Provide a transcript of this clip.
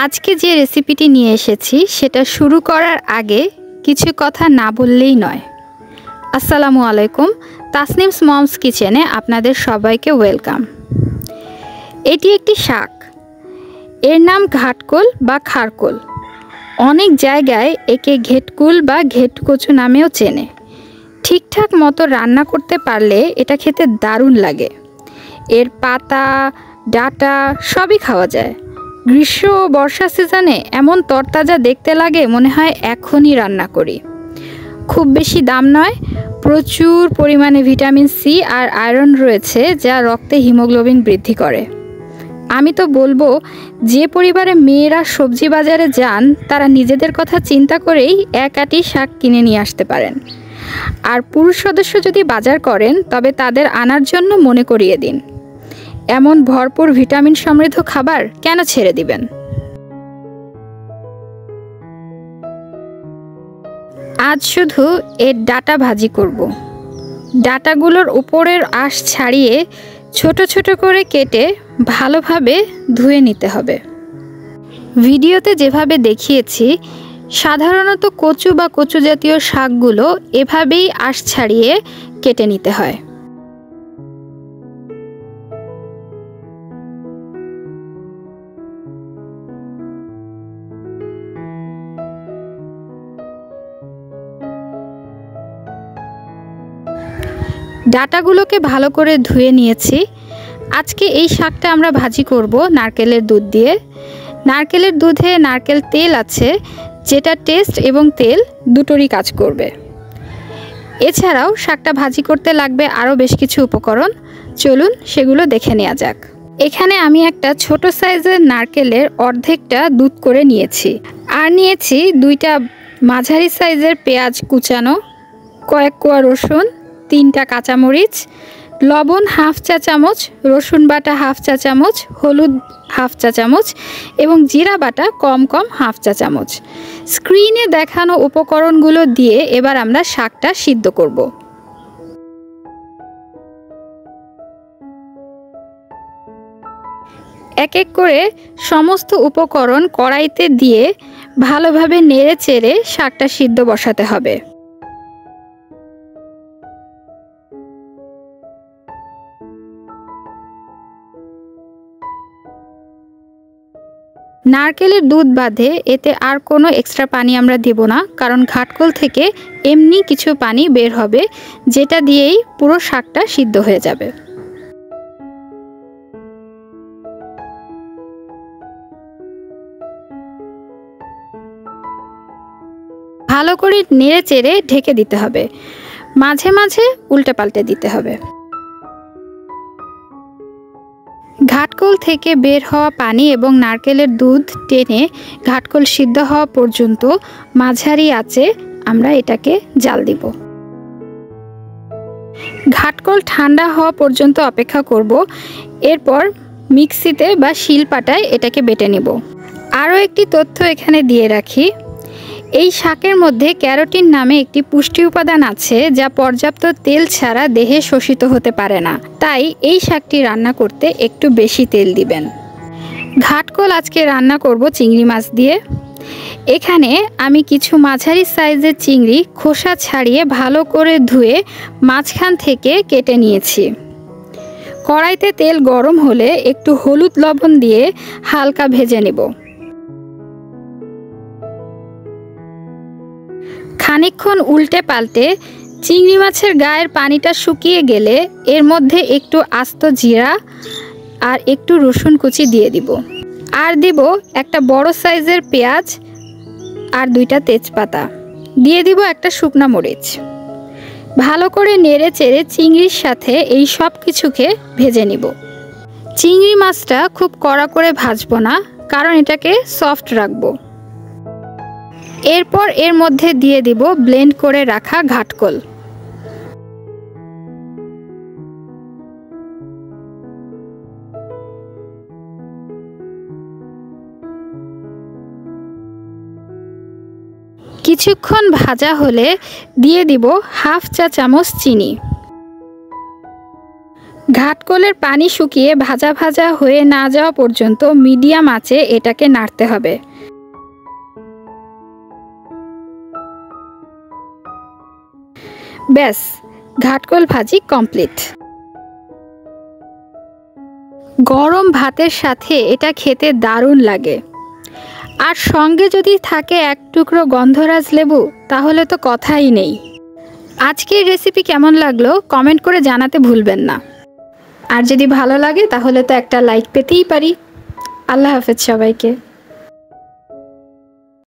আজকে যে রেসিপিটি নিয়ে এসেছি সেটা শুরু করার আগে কিছু কথা না বললেই নয়। আসসালামু আলাইকুম, তাসনিমস মমস কিচেনে আপনাদের সবাইকে ওয়েলকাম। এটি একটি শাক, এর নাম ঘাটকোল বা খারকোল। অনেক জায়গায় একে ঘেটকুল বা ঘেটকচু নামেও চেনে। ঠিকঠাক মতো রান্না করতে পারলে এটা খেতে দারুণ লাগে। এর পাতা, ডাঁটা সবই খাওয়া যায়। গ্রীষ্ম ও বর্ষা সিজনে এমন তরতাজা দেখতে লাগে মনে হয় এখনই রান্না করি। খুব বেশি দাম নয়, প্রচুর পরিমাণে ভিটামিন সি আর আয়রন রয়েছে যা রক্তে হিমোগ্লোবিন বৃদ্ধি করে। আমি তো বলবো, যে পরিবারে মেয়েরা সবজি বাজারে যান তারা নিজেদের কথা চিন্তা করেই এক আঁটি শাক কিনে নিয়ে আসতে পারেন। আর পুরুষ সদস্য যদি বাজার করেন তবে তাদের আনার জন্য মনে করিয়ে দিন। এমন ভরপুর ভিটামিন সমৃদ্ধ খাবার কেন ছেড়ে দিবেন? আজ শুধু এর ডাঁটা ভাজি করব। ডাঁটাগুলোর উপরের আঁশ ছাড়িয়ে ছোট ছোট করে কেটে ভালোভাবে ধুয়ে নিতে হবে। ভিডিওতে যেভাবে দেখিয়েছি সাধারণত কচু বা কচু জাতীয় শাকগুলো এভাবেই আঁশ ছাড়িয়ে কেটে নিতে হয়। ডাঁটাগুলোকে ভালো করে ধুয়ে নিয়েছি। আজকে এই শাকটা আমরা ভাজি করব নারকেলের দুধ দিয়ে। নারকেলের দুধে নারকেল তেল আছে, যেটা টেস্ট এবং তেল দুটোরই কাজ করবে। এছাড়াও শাকটা ভাজি করতে লাগবে আরও বেশ কিছু উপকরণ। চলুন সেগুলো দেখে নেওয়া যাক। এখানে আমি একটা ছোট সাইজের নারকেলের অর্ধেকটা দুধ করে নিয়েছি। আর নিয়েছি 2টা মাঝারি সাইজের পেঁয়াজ কুচানো, কয়েক কোয়া রসুন, 3টা কাঁচামরিচ, লবণ 1/2 চা চামচ, রসুন বাটা 1/2 চা চামচ, হলুদ 1/2 চা চামচ এবং জিরা বাটা কম 1/2 চা চামচ। স্ক্রিনে দেখানো উপকরণগুলো দিয়ে এবার আমরা শাকটা সিদ্ধ করব। এক এক করে সমস্ত উপকরণ কড়াইতে দিয়ে ভালোভাবে নেড়ে চেড়ে শাকটা সিদ্ধ বসাতে হবে। নারকেলের দুধ বাদে এতে আর কোনো এক্সট্রা পানি আমরা দেব না, কারণ ঘাটকোল থেকে এমনি কিছু পানি বের হবে, যেটা দিয়েই পুরো শাকটা সিদ্ধ হয়ে যাবে। ভালো করে নেড়ে চেড়ে ঢেকে দিতে হবে, মাঝে মাঝে উল্টে পাল্টে দিতে হবে। ঘাটকোল থেকে বের হওয়া পানি এবং নারকেলের দুধ টেনে ঘাটকোল সিদ্ধ হওয়া পর্যন্ত মাঝারি আঁচে আমরা এটাকে জাল দিব। ঘাটকোল ঠান্ডা হওয়া পর্যন্ত অপেক্ষা করব। এরপর মিক্সিতে বা শিলপাটায় এটাকে বেটে নেব। আরও একটি তথ্য এখানে দিয়ে রাখি, এই শাকের মধ্যে ক্যারোটিন নামে একটি পুষ্টি উপাদান আছে যা পর্যাপ্ত তেল ছাড়া দেহে শোষিত হতে পারে না। তাই এই শাকটি রান্না করতে একটু বেশি তেল দিবেন। ঘাটকোল আজকে রান্না করব চিংড়ি মাছ দিয়ে। এখানে আমি কিছু মাঝারি সাইজের চিংড়ি খোসা ছাড়িয়ে ভালো করে ধুয়ে মাঝখান থেকে কেটে নিয়েছি। কড়াইতে তেল গরম হলে একটু হলুদ লবণ দিয়ে হালকা ভেজে নেব। খানিকক্ষণ উল্টে পাল্টে চিংড়ি মাছের গায়ের পানিটা শুকিয়ে গেলে এর মধ্যে একটু আস্ত জিরা আর একটু রসুন কুচি দিয়ে দিব। আর দিব একটা বড় সাইজের পেঁয়াজ আর 2টা তেজপাতা। দিয়ে দিব একটা শুকনো মরিচ। ভালো করে নেড়ে চেড়ে চিংড়ির সাথে এই সব কিছুকে ভেজে নিব। চিংড়ি মাছটা খুব কড়া করে ভাজবো না, কারণ এটাকে সফট রাখবো। এরপর এর মধ্যে দিয়ে দিব ব্লেন্ড করে রাখা ঘাটকোল। কিছুক্ষণ ভাজা হলে দিয়ে দিব 1/2 চা চামচ চিনি। ঘাটকোলের পানি শুকিয়ে ভাজা ভাজা হয়ে না যাওয়া পর্যন্ত মিডিয়াম আঁচে এটাকে নাড়তে হবে। ব্যাস, ঘাটকোল ভাজি কমপ্লিট। গরম ভাতের সাথে এটা খেতে দারুণ লাগে, আর সঙ্গে যদি থাকে এক টুকরো গন্ধরাজ লেবু তাহলে তো কথাই নেই। আজকের রেসিপি কেমন লাগলো কমেন্ট করে জানাতে ভুলবেন না, আর যদি ভালো লাগে তাহলে তো একটা লাইক পেতেই পারি। আল্লাহ হাফেজ সবাইকে।